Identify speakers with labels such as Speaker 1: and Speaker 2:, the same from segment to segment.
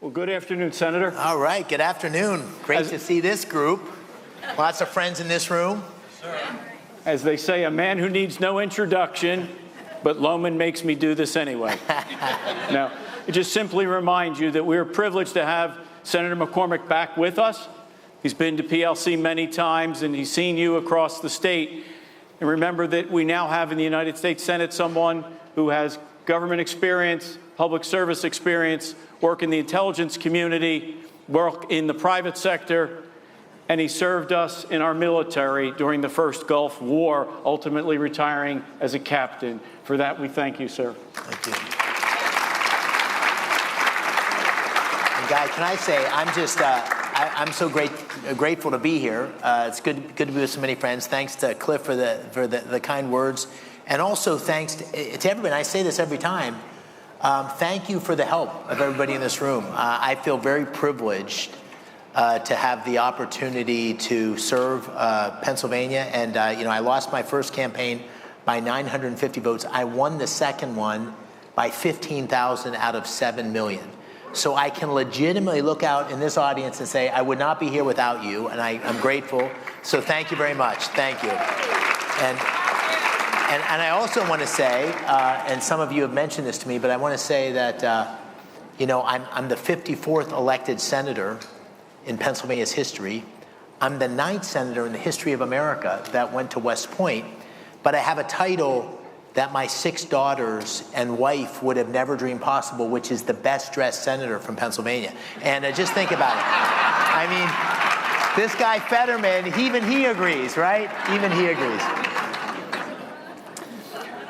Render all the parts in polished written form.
Speaker 1: Well, good afternoon, Senator.
Speaker 2: All right, good afternoon. Great to see this group. Lots of friends in this room.
Speaker 1: As they say, a man who needs no introduction, but Lohman makes me do this anyway. Now, it just simply reminds you that we're privileged to have Senator McCormick back with us. He's been to PLC many times, and he's seen you across the state. And remember that we now have in the United States Senate someone who has government experience, public service experience, work in the intelligence community, work in the private sector, and he served us in our military during the first Gulf War, ultimately retiring as a captain. For that, we thank you, sir.
Speaker 2: Thank you. And Guy, can I say, I'm so grateful to be here. It's good to be with so many friends. Thanks to Cliff for the kind words. And also thanks to everybody. I say this every time. Thank you for the help of everybody in this room. I feel very privileged to have the opportunity to serve Pennsylvania. And, I lost my first campaign by 950 votes. I won the second one by 15,000 out of 7 million. So I can legitimately look out in this audience and say, I would not be here without you, and I'm grateful. So thank you very much. Thank you. And I also want to say, and some of you have mentioned this to me, but I want to say that, I'm the 54th elected senator in Pennsylvania's history. I'm the 9th senator in the history of America that went to West Point, but I have a title that my 6 daughters and wife would have never dreamed possible, which is the best dressed senator from Pennsylvania. And just think about it. I mean, this guy Fetterman, even he agrees, right? Even he agrees.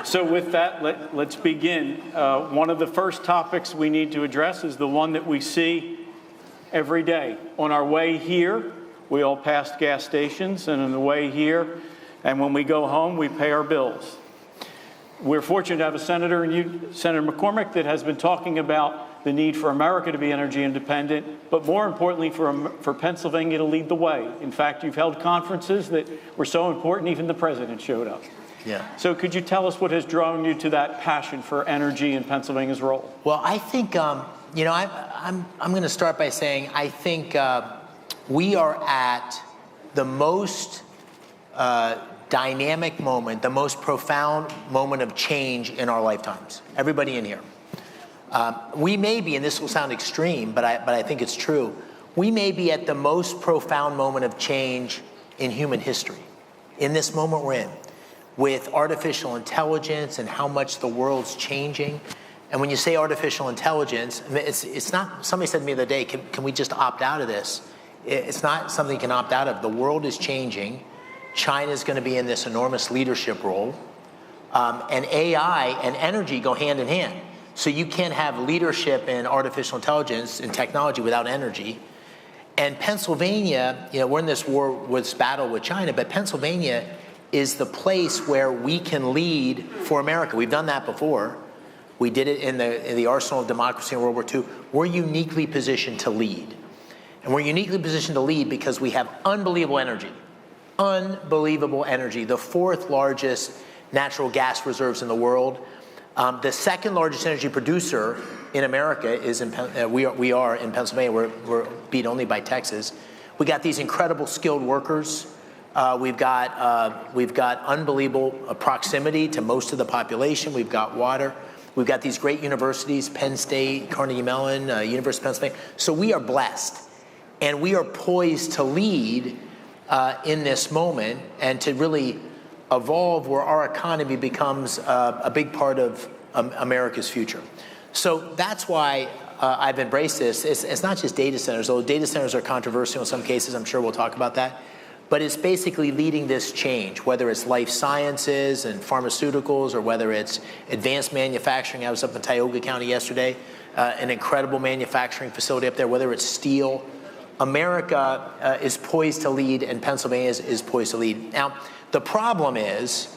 Speaker 1: So with that, let's begin. One of the first topics we need to address is the one that we see every day. On our way here, we all pass gas stations, and on the way here, and when we go home, we pay our bills. We're fortunate to have a senator, Senator McCormick, that has been talking about the need for America to be energy independent, but more importantly, for Pennsylvania to lead the way. In fact, you've held conferences that were so important, even the president showed up.
Speaker 2: Yeah.
Speaker 1: So could you tell us what has drawn you to that passion for energy and Pennsylvania's role?
Speaker 2: Well, I think, I'm going to start by saying I think we are at the most dynamic moment, the most profound moment of change in our lifetimes. Everybody in here. We may be, and this will sound extreme, but I think it's true, we may be at the most profound moment of change in human history. In this moment we're in, with artificial intelligence and how much the world's changing. And when you say artificial intelligence, it's not, somebody said to me the other day, can we just opt out of this? It's not something you can opt out of. The world is changing. China's going to be in this enormous leadership role. And AI and energy go hand in hand. So you can't have leadership in artificial intelligence and technology without energy. And Pennsylvania, we're in this battle with China, but Pennsylvania is the place where we can lead for America. We've done that before. We did it in the arsenal of democracy in World War II. We're uniquely positioned to lead. And we're uniquely positioned to lead because we have unbelievable energy. Unbelievable energy. The 4th largest natural gas reserves in the world. The 2nd largest energy producer in America is we are in Pennsylvania. We're beat only by Texas. We got these incredible skilled workers. We've got unbelievable proximity to most of the population. We've got water. We've got these great universities, Penn State, Carnegie Mellon, University of Pennsylvania. So we are blessed. And we are poised to lead in this moment and to really evolve where our economy becomes a big part of America's future. So that's why I've embraced this. It's not just data centers, although data centers are controversial in some cases. I'm sure we'll talk about that. But it's basically leading this change, whether it's life sciences and pharmaceuticals or whether it's advanced manufacturing. I was up in Tioga County yesterday, an incredible manufacturing facility up there, whether it's steel. America is poised to lead, and Pennsylvania is poised to lead. Now, the problem is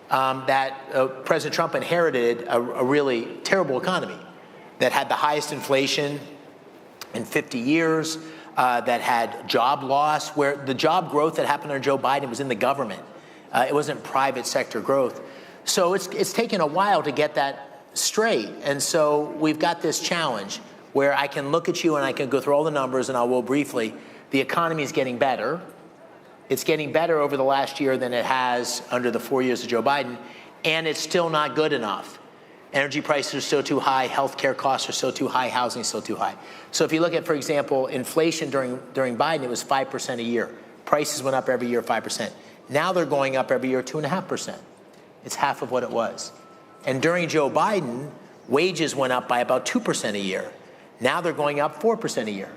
Speaker 2: that President Trump inherited a really terrible economy that had the highest inflation in 50 years, that had job loss, where the job growth that happened under Joe Biden was in the government. It wasn't private sector growth. So it's taken a while to get that straight. And so we've got this challenge. where I can look at you and I can go through all the numbers, and I will briefly. The economy is getting better. It's getting better over the last year than it has under the 4 years of Joe Biden, and it's still not good enough. Energy prices are still too high, healthcare costs are still too high, housing is still too high. So if you look at, for example, inflation during Biden, it was 5% a year. Prices went up every year 5%. Now they're going up every year 2.5%. It's half of what it was. And during Joe Biden, wages went up by about 2% a year. Now they're going up 4% a year.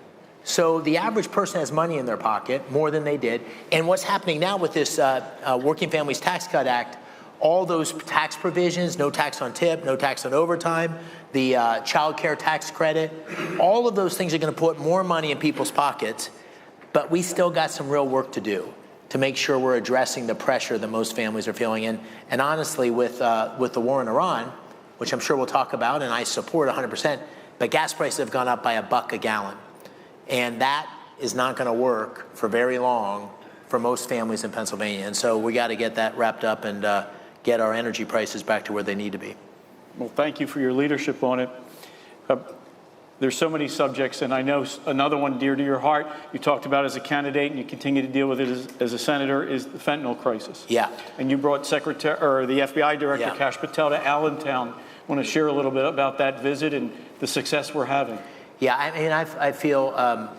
Speaker 2: So the average person has money in their pocket, more than they did. And what's happening now with this Working Families Tax Cut Act, all those tax provisions, no tax on tip, no tax on overtime, the child care tax credit, all of those things are going to put more money in people's pockets. But we still got some real work to do to make sure we're addressing the pressure that most families are feeling. And honestly, with the war in Iran, which I'm sure we'll talk about, and I support 100%, but gas prices have gone up by $1 a gallon. And that is not going to work for very long for most families in Pennsylvania. And so we got to get that wrapped up and get our energy prices back to where they need to be.
Speaker 1: Well, thank you for your leadership on it. There's so many subjects, and I know another one dear to your heart you talked about as a candidate, and you continue to deal with it as a senator, is the fentanyl crisis.
Speaker 2: Yeah.
Speaker 1: And you brought the FBI Director,
Speaker 2: Yeah.
Speaker 1: Kash Patel, to Allentown. I want to share a little bit about that visit and the success we're having.
Speaker 2: Yeah, I mean, I feel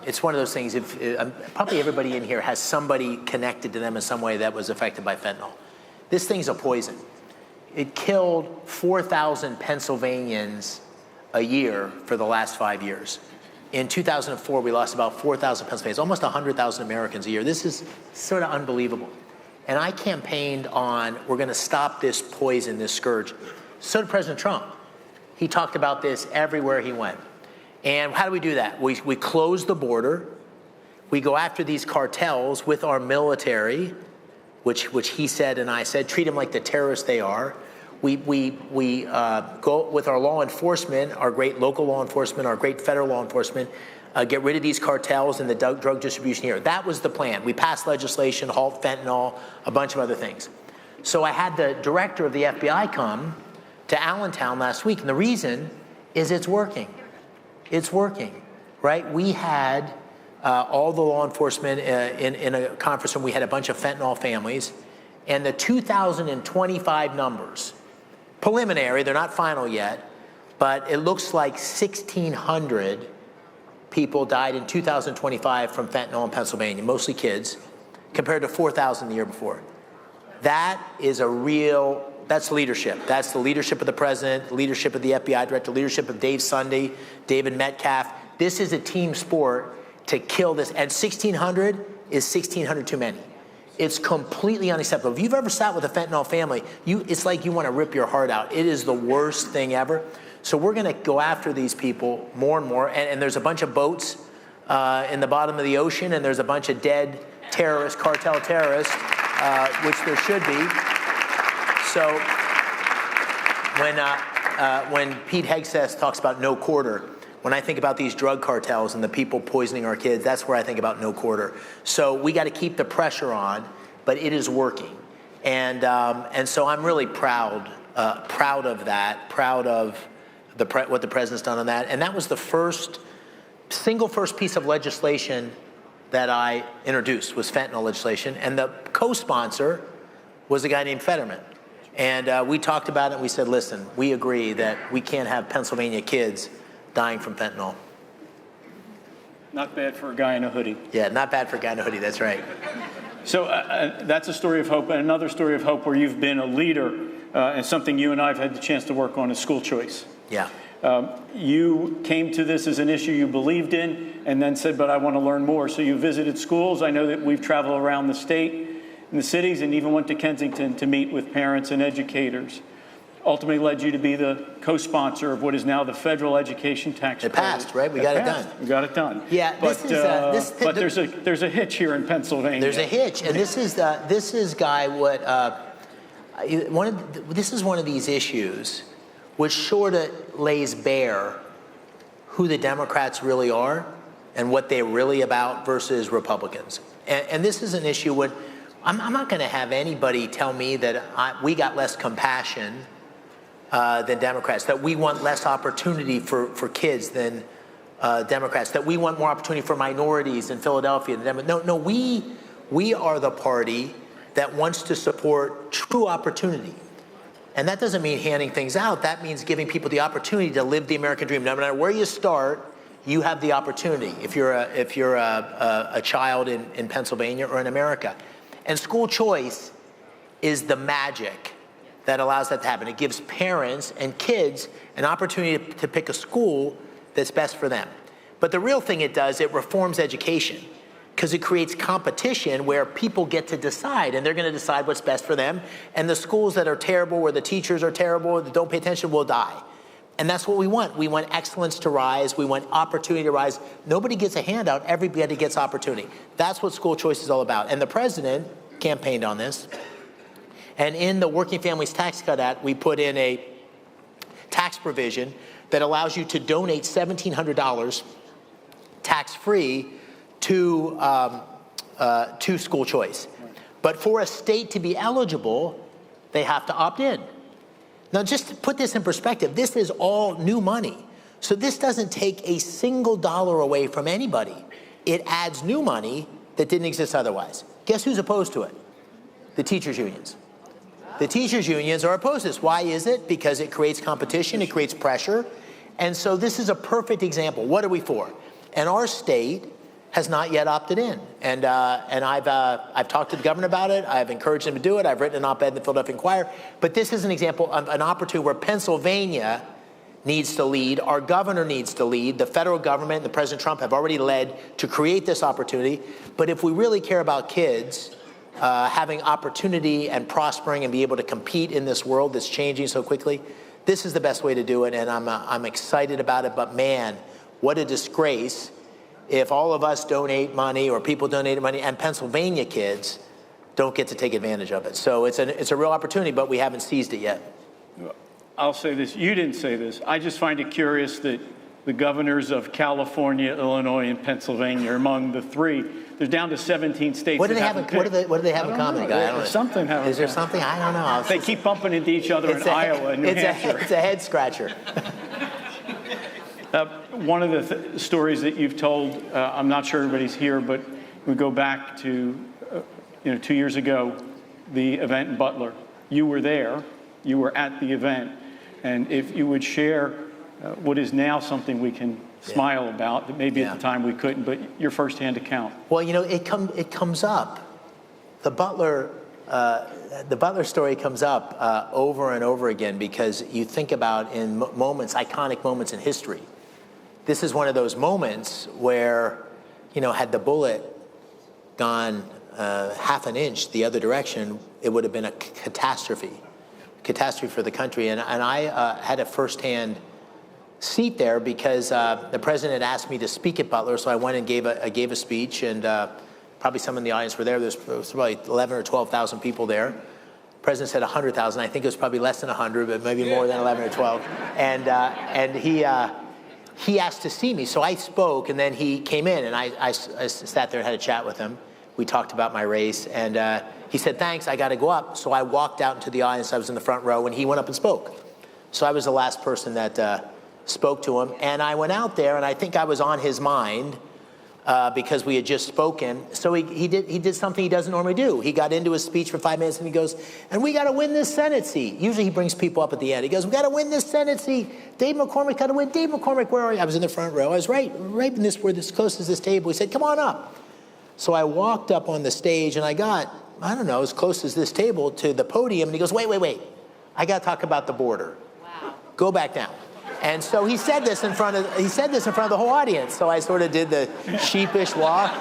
Speaker 2: it's one of those things. Probably everybody in here has somebody connected to them in some way that was affected by fentanyl. This thing's a poison. It killed 4,000 Pennsylvanians a year for the last 5 years. In 2004, we lost about 4,000 Pennsylvanians, almost 100,000 Americans a year. This is sort of unbelievable. And I campaigned on, we're going to stop this poison, this scourge. So did President Trump. He talked about this everywhere he went. And how do we do that? We close the border. We go after these cartels with our military, which he said and I said, treat them like the terrorists they are. We go with our law enforcement, our great local law enforcement, our great federal law enforcement, get rid of these cartels and the drug distribution here. That was the plan. We passed legislation, halt fentanyl, a bunch of other things. So I had the director of the FBI come to Allentown last week, and the reason is it's working. It's working, right? We had all the law enforcement in a conference room. We had a bunch of fentanyl families, and the 2025 numbers, preliminary, they're not final yet, but it looks like 1,600 people died in 2025 from fentanyl in Pennsylvania, mostly kids, compared to 4,000 the year before. That is that's leadership. That's the leadership of the president, the leadership of the FBI director, leadership of Dave Sunday, David Metcalf. This is a team sport to kill this. And 1,600 is 1,600 too many. It's completely unacceptable. If you've ever sat with a fentanyl family, it's like you want to rip your heart out. It is the worst thing ever. So we're going to go after these people more and more. And there's a bunch of boats in the bottom of the ocean, and there's a bunch of dead terrorists, cartel terrorists, which there should be. So when Pete Hegseth talks about no quarter, when I think about these drug cartels and the people poisoning our kids, that's where I think about no quarter. So we got to keep the pressure on, but it is working. And so I'm really proud of that, proud of what the president's done on that. And that was the first piece of legislation that I introduced, was fentanyl legislation. And the co-sponsor was a guy named Fetterman. And we talked about it, and we said, listen, we agree that we can't have Pennsylvania kids dying from fentanyl.
Speaker 1: Not bad for a guy in a hoodie.
Speaker 2: Yeah, not bad for a guy in a hoodie, that's right.
Speaker 1: So that's a story of hope. And another story of hope where you've been a leader, and something you and I have had the chance to work on, is school choice.
Speaker 2: Yeah.
Speaker 1: You came to this as an issue you believed in, and then said, but I want to learn more. So you visited schools. I know that we've traveled around the state and the cities, and even went to Kensington to meet with parents and educators. Ultimately led you to be the co-sponsor of what is now the federal education tax credit.
Speaker 2: It passed, right? We got it done.
Speaker 1: We got it done.
Speaker 2: Yeah,
Speaker 1: but there's a hitch here in Pennsylvania.
Speaker 2: There's a hitch, and this is Guy. This is one of these issues which sort of lays bare who the Democrats really are and what they're really about versus Republicans. And this is an issue when I'm not going to have anybody tell me that we got less compassion than Democrats, that we want less opportunity for kids than Democrats, that we want more opportunity for minorities in Philadelphia. No, we are the party that wants to support true opportunity. And that doesn't mean handing things out. That means giving people the opportunity to live the American dream. No matter where you start, you have the opportunity if you're a child in Pennsylvania or in America. And school choice is the magic that allows that to happen. It gives parents and kids an opportunity to pick a school that's best for them. But the real thing it does, it reforms education, because it creates competition where people get to decide, and they're going to decide what's best for them. And the schools that are terrible, where the teachers are terrible, that don't pay attention, will die. And that's what we want. We want excellence to rise. We want opportunity to rise. Nobody gets a handout. Everybody gets opportunity. That's what school choice is all about. And the president campaigned on this. And in the Working Families Tax Cut Act, we put in a tax provision that allows you to donate $1,700 tax-free to school choice. But for a state to be eligible, they have to opt in. Now, just to put this in perspective, this is all new money. So this doesn't take a single dollar away from anybody. It adds new money that didn't exist otherwise. Guess who's opposed to it? The teachers' unions. The teachers' unions are opposed to this. Why is it? Because it creates competition, it creates pressure. And so this is a perfect example. What are we for? And our state has not yet opted in. And I've talked to the governor about it. I've encouraged him to do it. I've written an op-ed in the Philadelphia Inquirer. But this is an example of an opportunity where Pennsylvania needs to lead. Our governor needs to lead. The federal government and President Trump have already led to create this opportunity. But if we really care about kids having opportunity and prospering and be able to compete in this world that's changing so quickly, this is the best way to do it. And I'm excited about it. But man, what a disgrace if all of us donate money or people donate money and Pennsylvania kids don't get to take advantage of it. So it's a real opportunity, but we haven't seized it yet.
Speaker 1: I'll say this. You didn't say this. I just find it curious that the governors of California, Illinois, and Pennsylvania are among the three. They're down to 17 states.
Speaker 2: What do they have in common, Guy?
Speaker 1: Something.
Speaker 2: Is there something? I don't know.
Speaker 1: They keep bumping into each other in Iowa and New Hampshire.
Speaker 2: It's a head scratcher.
Speaker 1: One of the stories that you've told, I'm not sure everybody's here, but we go back to 2 years ago, the event in Butler. You were there. You were at the event. And if you would share what is now something we can smile about, that maybe at the time we couldn't, but your firsthand account.
Speaker 2: Well, it comes up. The Butler story comes up over and over again, because you think about in iconic moments in history. This is one of those moments where, had the bullet gone half an inch the other direction, it would have been a catastrophe for the country. And I had a firsthand seat there because the president asked me to speak at Butler, so I went and gave a speech, and probably some in the audience were there. There was probably 11 or 12,000 people there. The president said 100,000. I think it was probably less than 100, but maybe more than 11 or 12. And he asked to see me, so I spoke, and then he came in, and I sat there and had a chat with him. We talked about my race, and he said, "Thanks, I got to go up." So I walked out into the audience. I was in the front row, and he went up and spoke. So I was the last person that spoke to him, and I went out there, and I think I was on his mind because we had just spoken. So he did something he doesn't normally do. He got into his speech for 5 minutes, and he goes, "And we got to win this Senate seat." Usually he brings people up at the end. He goes, "We got to win this Senate seat. Dave McCormick got to win. Dave McCormick, where are you?" I was in the front row. I was right in this, where this close as this table. He said, "Come on up." So I walked up on the stage, and I got, I don't know, as close as this table to the podium. And he goes, wait. I got to talk about the border. Wow. Go back down. And so he said this in front of the whole audience. So I sort of did the sheepish walk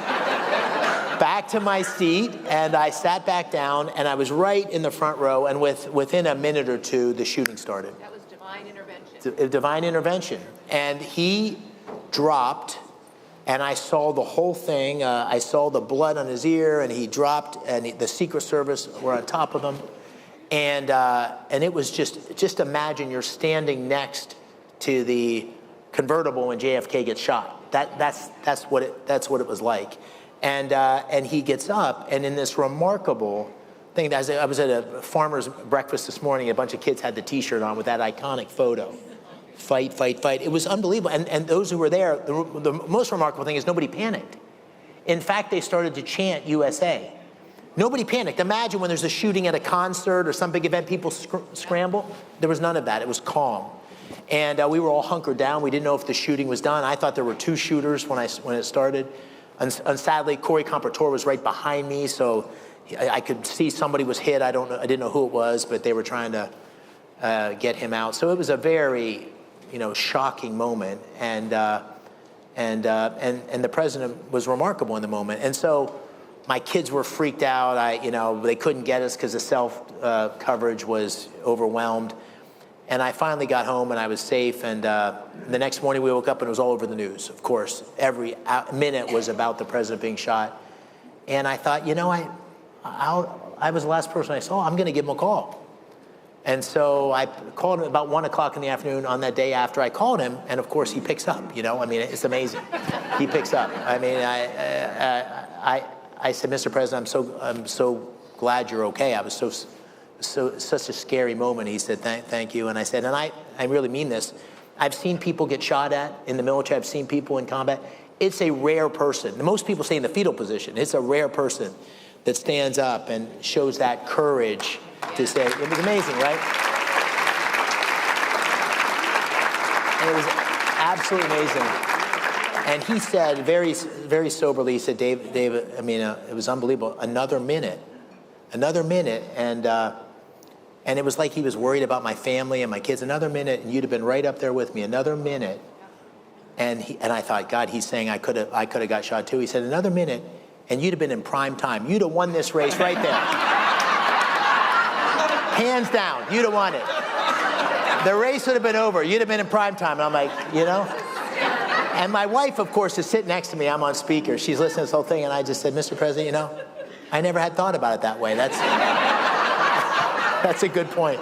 Speaker 2: back to my seat, and I sat back down, and I was right in the front row. And within a minute or two, the shooting started.
Speaker 3: That was divine intervention.
Speaker 2: Divine intervention. And he dropped. And I saw the whole thing. I saw the blood on his ear, and he dropped, and the Secret Service were on top of him. And it was just imagine you're standing next to the convertible when JFK gets shot. That's what it was like. And he gets up, and in this remarkable thing, I was at a farmer's breakfast this morning. A bunch of kids had the T-shirt on with that iconic photo. fight, fight, fight. It was unbelievable. And those who were there, the most remarkable thing is nobody panicked. In fact, they started to chant USA. Nobody panicked. Imagine when there's a shooting at a concert or some big event, people scramble. There was none of that. It was calm. And we were all hunkered down. We didn't know if the shooting was done. I thought there were 2 shooters when it started. And sadly, Corey Compratore was right behind me, so I could see somebody was hit. I didn't know who it was, but they were trying to get him out. So it was a very, shocking moment. And the president was remarkable in the moment. And so my kids were freaked out. They couldn't get us because the cell coverage was overwhelmed. And I finally got home and I was safe. And the next morning we woke up and it was all over the news. Of course, every minute was about the president being shot. And I thought, I was the last person I saw. I'm going to give him a call. And so I called him about 1 o'clock in the afternoon on that day after I called him. And of course he picks up, it's amazing. He picks up. I said, Mr. President, I'm so glad you're okay. I was such a scary moment. He said, thank you. And I said, and I really mean this. I've seen people get shot at in the military. I've seen people in combat. It's a rare person. Most people stay in the fetal position. It's a rare person that stands up and shows that courage to say, it was amazing, right? And it was absolutely amazing. And he said very, very soberly, he said, Dave, it was unbelievable. Another minute. And it was like he was worried about my family and my kids. Another minute, and you'd have been right up there with me. Another minute. And I thought, God, he's saying I could have got shot too. He said, another minute, and you'd have been in prime time. You'd have won this race right there. Hands down, you'd have won it. The race would have been over. You'd have been in prime time. And I'm like, And my wife, of course, is sitting next to me. I'm on speaker. She's listening to this whole thing. And I just said, Mr. President, I never had thought about it that way. That's a good point.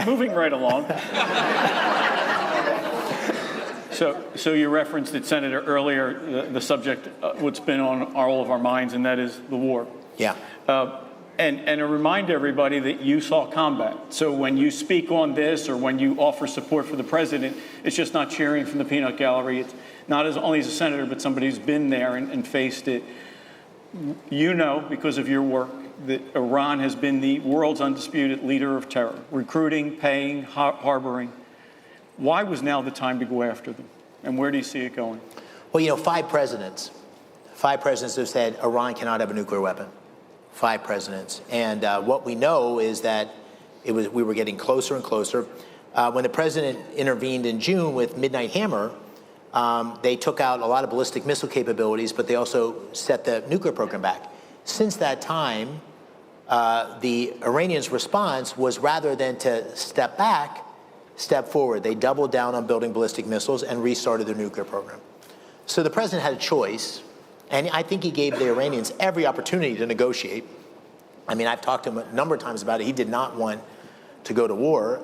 Speaker 1: Moving right along. So you referenced it, Senator, earlier, the subject, what's been on all of our minds, and that is the war.
Speaker 2: Yeah.
Speaker 1: And to remind everybody that you saw combat. So when you speak on this or when you offer support for the president, it's just not cheering from the peanut gallery. It's not only as a senator, but somebody who's been there and faced it. Because of your work, that Iran has been the world's undisputed leader of terror, recruiting, paying, harboring. Why was now the time to go after them? And where do you see it going?
Speaker 2: Well, 5 presidents have said Iran cannot have a nuclear weapon. 5 presidents. And what we know is that we were getting closer and closer. When the president intervened in June with Midnight Hammer, they took out a lot of ballistic missile capabilities, but they also set the nuclear program back. Since that time, the Iranians' response was rather than to step back, step forward. They doubled down on building ballistic missiles and restarted their nuclear program. So the president had a choice, and I think he gave the Iranians every opportunity to negotiate. I've talked to him a number of times about it. He did not want to go to war,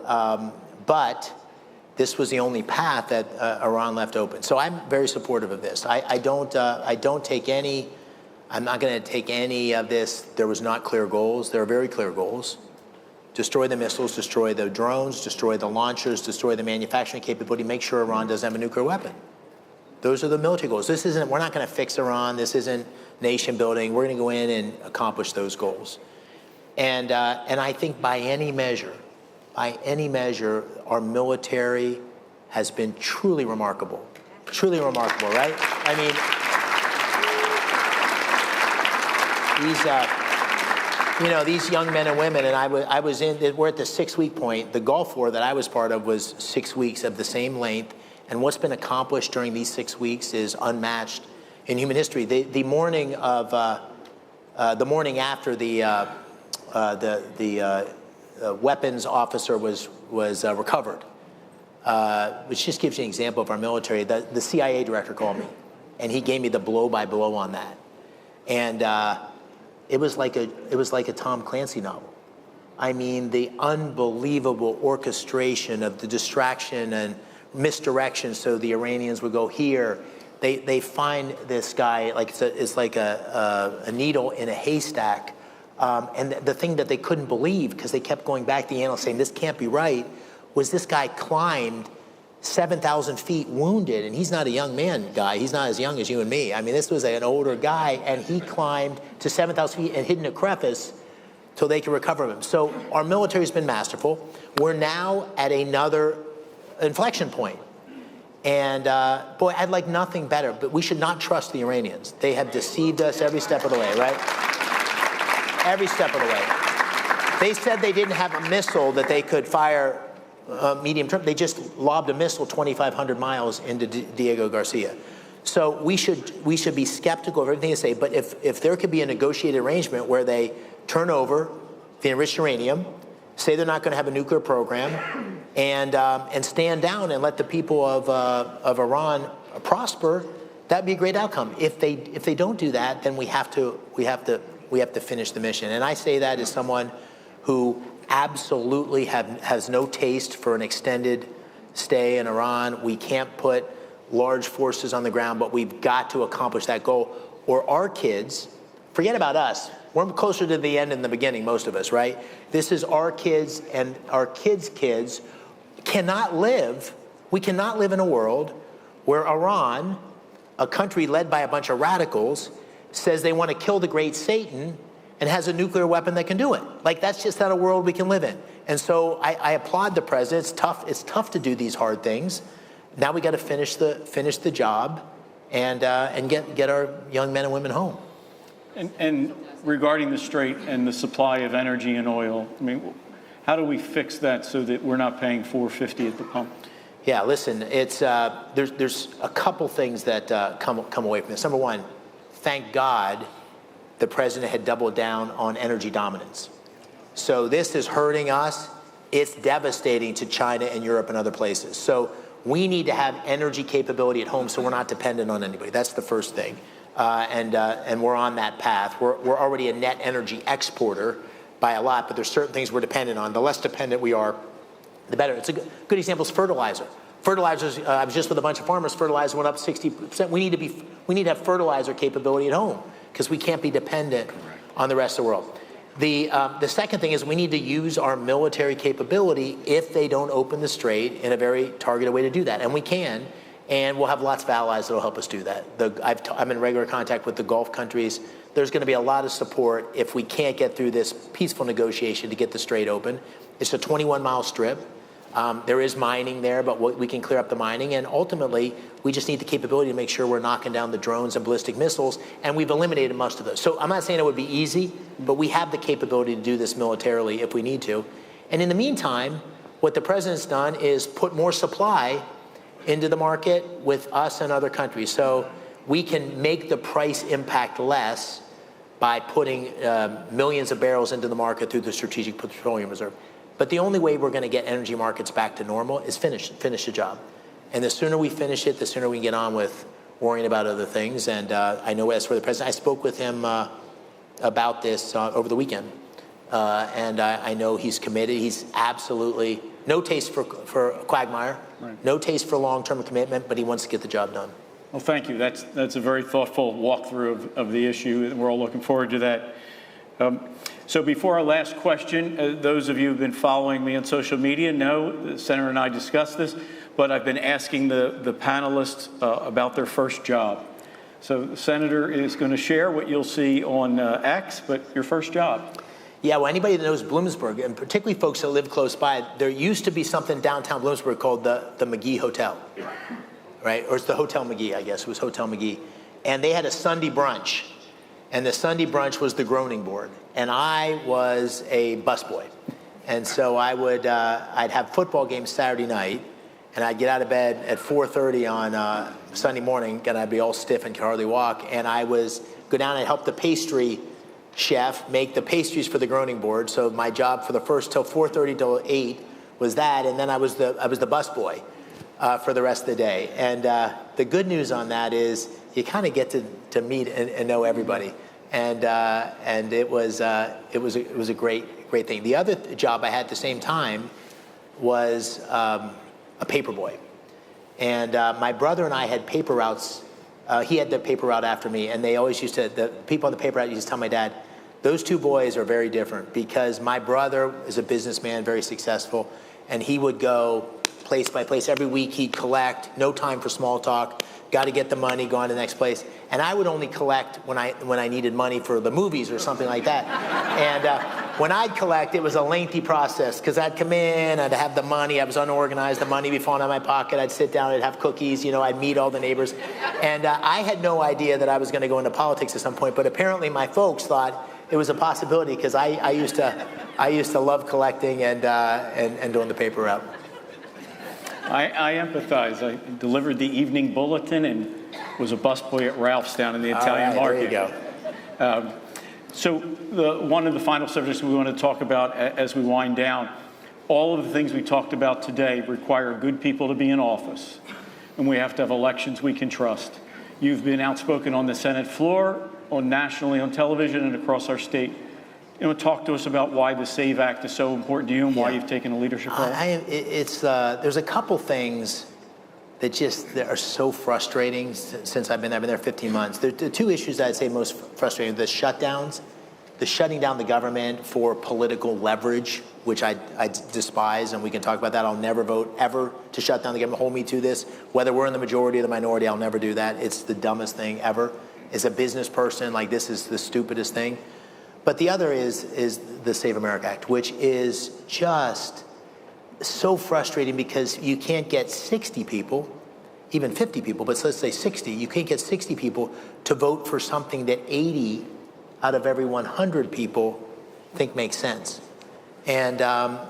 Speaker 2: but this was the only path that Iran left open. So I'm very supportive of this. I'm not going to take any of this. There was not clear goals. There are very clear goals. Destroy the missiles, destroy the drones, destroy the launchers, destroy the manufacturing capability, make sure Iran doesn't have a nuclear weapon. Those are the military goals. We're not going to fix Iran. This isn't nation building. We're going to go in and accomplish those goals. And I think by any measure, our military has been truly remarkable, right? These young men and women, and we're at the 6-week point. The Gulf War that I was part of was 6 weeks of the same length, and what's been accomplished during these 6 weeks is unmatched in human history. The morning after the weapons officer was recovered, which just gives you an example of our military. The CIA director called me, and he gave me the blow-by-blow on that, and it was like a Tom Clancy novel. The unbelievable orchestration of the distraction and misdirection, so the Iranians would go here. They find this guy it's like a needle in a haystack And the thing that they couldn't believe, because they kept going back to the analyst saying, this can't be right, was this guy climbed 7,000 feet wounded, and he's not a young man, guy. He's not as young as you and me. I mean, this was an older guy, and he climbed to 7,000 feet and hid in a crevice till they could recover him. So our military's been masterful. We're now at another inflection point. And boy, I'd like nothing better, but we should not trust the Iranians. They have deceived us every step of the way, right? Every step of the way. They said they didn't have a missile that they could fire medium term. They just lobbed a missile 2,500 miles into Diego Garcia. So we should be skeptical of everything they say, but if there could be a negotiated arrangement where they turn over the enriched uranium, say they're not going to have a nuclear program, and stand down and let the people of Iran prosper, that'd be a great outcome. If they don't do that, then we have to finish the mission. And I say that as someone who absolutely has no taste for an extended stay in Iran. We can't put large forces on the ground, but we've got to accomplish that goal. Or our kids, forget about us. We're closer to the end than the beginning, most of us, right? This is our kids and our kids' kids cannot live. We cannot live in a world where Iran, a country led by a bunch of radicals, says they want to kill the great Satan and has a nuclear weapon that can do it. Like, that's just not a world we can live in. And so I applaud the president. It's tough to do these hard things. Now we got to finish the job and get our young men and women home.
Speaker 1: And regarding the strait and the supply of energy and oil, I mean, how do we fix that so that we're not paying $4.50 at the pump?
Speaker 2: Yeah, listen, it's there's a couple things that come away from this. Number one, thank God the president had doubled down on energy dominance. So this is hurting us. It's devastating to China and Europe and other places. So we need to have energy capability at home so we're not dependent on anybody. That's the first thing. And we're on that path. We're already a net energy exporter by a lot, but there's certain things we're dependent on. The less dependent we are, the better. It's a good example is fertilizer. Fertilizers, I was just with a bunch of farmers, fertilizer went up 60%. We need to have fertilizer capability at home because we can't be dependent on the rest of the world. The second thing is we need to use our military capability if they don't open the strait in a very targeted way to do that. And we can, and we'll have lots of allies that will help us do that. I'm in regular contact with the Gulf countries. There's going to be a lot of support if we can't get through this peaceful negotiation to get the strait open. It's a 21-mile strip. There is mining there, but we can clear up the mining. And ultimately, we just need the capability to make sure we're knocking down the drones and ballistic missiles, and we've eliminated most of those. So I'm not saying it would be easy, but we have the capability to do this militarily if we need to. And in the meantime, what the president's done is put more supply into the market with us and other countries. So we can make the price impact less by putting millions of barrels into the market through the Strategic Petroleum Reserve. But the only way we're going to get energy markets back to normal is finish the job. And the sooner we finish it, the sooner we can get on with worrying about other things. And I know as for the president, I spoke with him about this over the weekend. And I know he's committed. He's absolutely no taste for quagmire, right. No taste for long-term commitment, but he wants to get the job done.
Speaker 1: Well, thank you. That's a very thoughtful walkthrough of the issue, and we're all looking forward to that. So before our last question, those of you who've been following me on social media know the Senator and I discussed this, but I've been asking the panelists about their first job. So the Senator is going to share what you'll see on X, but your first job.
Speaker 2: Yeah, well, anybody that knows Bloomsburg, and particularly folks that live close by, there used to be something downtown Bloomsburg called the McGee Hotel, right? Or it's the Hotel McGee, I guess. It was Hotel McGee. And they had a Sunday brunch. And the Sunday brunch was the groaning board. And I was a busboy. And so I'd have football games Saturday night, and I'd get out of bed at 4:30 on Sunday morning, and I'd be all stiff and could hardly walk. And I was go down and help the pastry chef make the pastries for the groaning board. So my job for the first till 4:30 till 8 was that, and then I was the busboy for the rest of the day. And the good news on that is you kind of get to meet and know everybody. And it was a great thing. The other job I had at the same time was a paper boy. And my brother and I had paper routes. He had the paper route after me, and they always used to, the people on the paper route used to tell my dad, Those two boys are very different because my brother is a businessman, very successful, and he would go place by place. Every week he'd collect, no time for small talk, got to get the money, go on to the next place. And I would only collect when I needed money for the movies or something like that. And when I'd collect, it was a lengthy process because I'd come in, I'd have the money, I was unorganized, the money would be falling out of my pocket, I'd sit down, I'd have cookies, I'd meet all the neighbors. And I had no idea that I was going to go into politics at some point, but apparently my folks thought it was a possibility because I used to love collecting and doing the paper route.
Speaker 1: I empathize. I delivered the evening bulletin and was a busboy at Ralph's down in the Italian market.
Speaker 2: There you go.
Speaker 1: So one of the final subjects we want to talk about as we wind down, all of the things we talked about today require good people to be in office, and we have to have elections we can trust. You've been outspoken on the Senate floor, nationally on television, and across our state. Talk to us about why the SAVE Act is so important to you and why you've taken a leadership role.
Speaker 2: There's a couple things that are so frustrating since I've been there. I've been there 15 months. The two issues that I'd say most frustrating: the shutdowns, the shutting down the government for political leverage, which I despise, and we can talk about that. I'll never vote ever to shut down the government. Hold me to this. Whether we're in the majority or the minority, I'll never do that. It's the dumbest thing ever. As a business person, this is the stupidest thing. But the other is the Save America Act, which is just so frustrating because you can't get 60 people, even 50 people, but let's say 60, you can't get 60 people to vote for something that 80 out of every 100 people think makes sense. And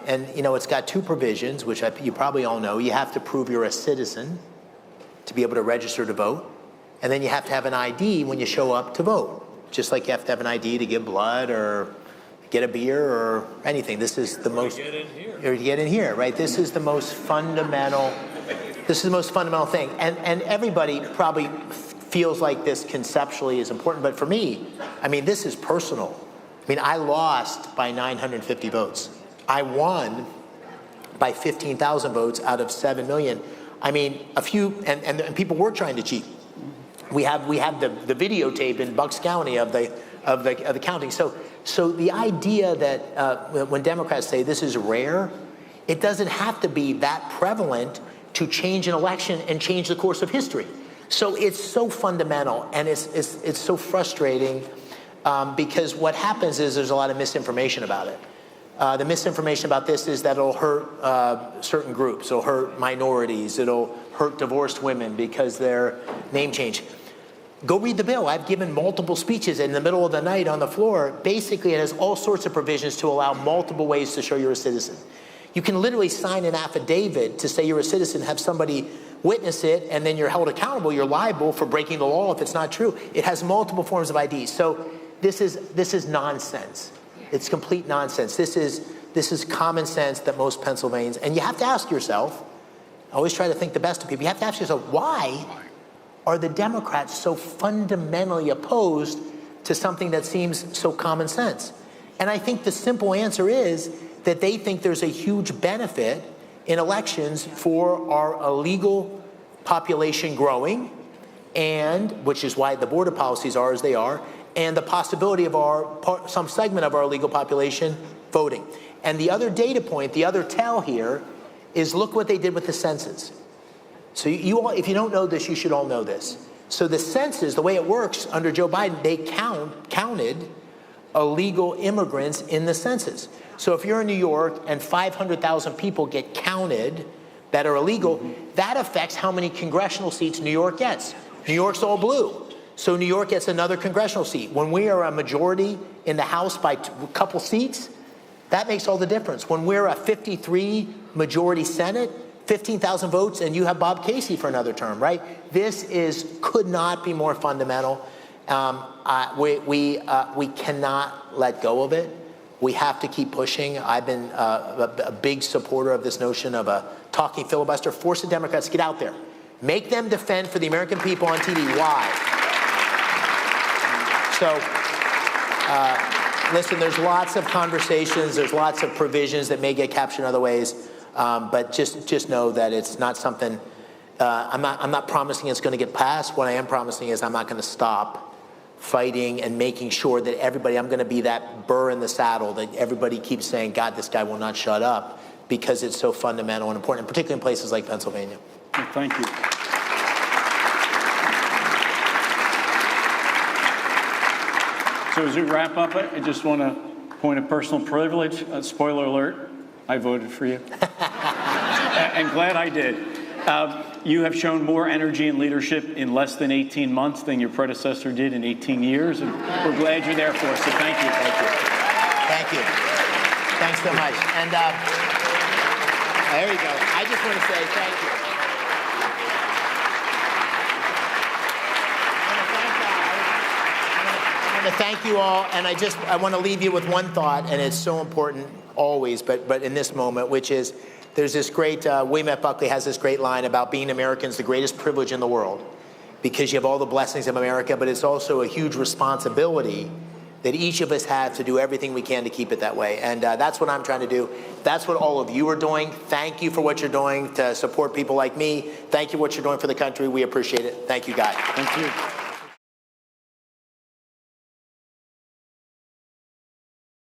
Speaker 2: it's got two provisions, which you probably all know. You have to prove you're a citizen to be able to register to vote, and then you have to have an ID when you show up to vote. Just like you have to have an ID to give blood or get a beer or anything. This is the most. Or to get in here, right? This is the most fundamental. This is the most fundamental thing, and everybody probably feels like this conceptually is important, but for me, this is personal. I lost by 950 votes. I won by 15,000 votes out of 7 million. A few, and people were trying to cheat. We have the videotape in Bucks County of the counting. So the idea that when Democrats say this is rare, it doesn't have to be that prevalent to change an election and change the course of history. So it's so fundamental, and it's so frustrating because what happens is there's a lot of misinformation about it. The misinformation about this is that it'll hurt certain groups, it'll hurt minorities, it'll hurt divorced women because their name changed. Go read the bill. I've given multiple speeches in the middle of the night on the floor. Basically, it has all sorts of provisions to allow multiple ways to show you're a citizen. You can literally sign an affidavit to say you're a citizen, have somebody witness it, and then you're held accountable. You're liable for breaking the law if it's not true. It has multiple forms of ID. So this is nonsense. It's complete nonsense. This is common sense that most Pennsylvanians, and you have to ask yourself, I always try to think the best of people, you have to ask yourself, why are the Democrats so fundamentally opposed to something that seems so common sense? And I think the simple answer is that they think there's a huge benefit in elections for our illegal population growing, and which is why the border policies are as they are, and the possibility of some segment of our illegal population voting. And the other data point, the other tell here, is look what they did with the census. So you all, if you don't know this, you should all know this. So the census, the way it works under Joe Biden, they counted illegal immigrants in the census. So if you're in New York and 500,000 people get counted that are illegal, that affects how many congressional seats New York gets. New York's all blue. So New York gets another congressional seat. When we are a majority in the House by a couple seats, that makes all the difference. When we're a 53 majority Senate, 15,000 votes, and you have Bob Casey for another term, right? This could not be more fundamental. We cannot let go of it. We have to keep pushing. I've been a big supporter of this notion of a talking filibuster. Force the Democrats to get out there. Make them defend for the American people on TV. Why? So, listen, there's lots of conversations. There's lots of provisions that may get captured in other ways. But just know that it's not something, I'm not promising it's going to get passed. What I am promising is I'm not going to stop fighting and making sure that everybody, I'm going to be that burr in the saddle that everybody keeps saying, God, this guy will not shut up, because it's so fundamental and important, particularly in places like Pennsylvania.
Speaker 1: Well, thank you. So as we wrap up, I just want to point of personal privilege, spoiler alert, I voted for you. And glad I did. You have shown more energy and leadership in less than 18 months than your predecessor did in 18 years, and we're glad you're there for us, so thank you.
Speaker 2: Thank you. Thank you. Thanks so much. And there you go. I just want to say thank you. I want to thank you all, and I want to leave you with one thought, and it's so important always, but in this moment, which is, there's this great, William F. Buckley has this great line about being American is the greatest privilege in the world, because you have all the blessings of America, but it's also a huge responsibility that each of us have to do everything we can to keep it that way. And that's what I'm trying to do. That's what all of you are doing. Thank you for what you're doing to support people like me. Thank you for what you're doing for the country. We appreciate it. Thank you, guys.
Speaker 1: Thank you.